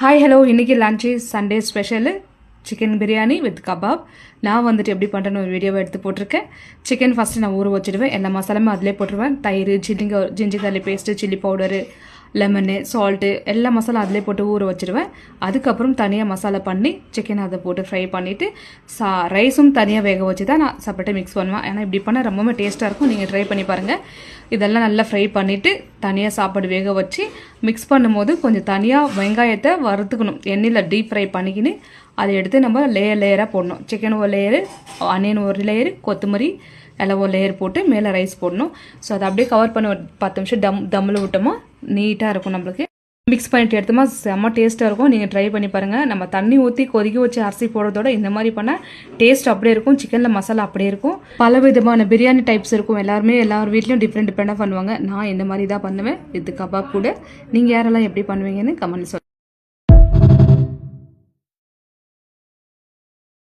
Hi hello இன்றைக்கி lunch Sunday special chicken biryani with kebab. நான் வந்துட்டு எப்படி பண்ணுறேன்னு ஒரு வீடியோவை எடுத்து போட்டிருக்கேன். சிக்கன் ஃபஸ்ட்டு நான் ஊற வச்சுடுவேன். எல்லா மசாலாமே அதிலே போட்டுருவேன். தயிர், ginger garlic paste, chilli powder, lemon, salt எல்லா மசாலா அதிலே போட்டு ஊற வச்சுடுவேன். அதுக்கப்புறம் தனியாக மசாலா பண்ணி சிக்கன் அதை போட்டு ஃப்ரை பண்ணிவிட்டு ரைஸும் தனியாக வேக வச்சு தான் நான் செப்பரேட்டாக மிக்ஸ் பண்ணுவேன். ஏன்னா இப்படி பண்ணால் ரொம்பவே டேஸ்ட்டாக இருக்கும். நீங்கள் ட்ரை பண்ணி பாருங்கள். இதெல்லாம் நல்லா ஃப்ரை பண்ணிவிட்டு தனியாக சாப்பாடு வேக வச்சு மிக்ஸ் பண்ணும்போது கொஞ்சம் தனியாக வெங்காயத்தை வறுத்துக்கணும். எண்ணெயில் டீப் ஃப்ரை பண்ணிக்கின்னு அதை எடுத்து நம்ம லேயராக போடணும். சிக்கன் ஒரு லேயரு, ஆனியன் ஒரு லேயரு, கொத்தமல்லி எல்லாம் ஒரு லேயர் போட்டு மேலே ரைஸ் போடணும். ஸோ அதை அப்படியே கவர் பண்ணி ஒரு 10 நிமிஷம் தம்மில் விட்டோமா நீட்டாக இருக்கும். நம்மளுக்கு மிக்ஸ் பண்ணிட்டு எடுத்தோமா செம்ம டேஸ்ட்டாக இருக்கும். நீங்கள் ட்ரை பண்ணி பாருங்கள். நம்ம தண்ணி ஊற்றி கொதிக்க வச்சு அரிசி போடுறதோட இந்த மாதிரி பண்ணால் டேஸ்ட் அப்படியே இருக்கும். சிக்கனில் மசாலா அப்படியே இருக்கும். பல விதமான பிரியாணி டைப்ஸ் இருக்கும். எல்லார் வீட்லையும் டிஃப்ரெண்டாக பண்ணுவாங்க. நான் இந்த மாதிரி தான் பண்ணுவேன். இது கபாப் கூட. நீங்கள் யாரெல்லாம் எப்படி பண்ணுவீங்கன்னு கமெண்ட் சொல்லுங்கள்.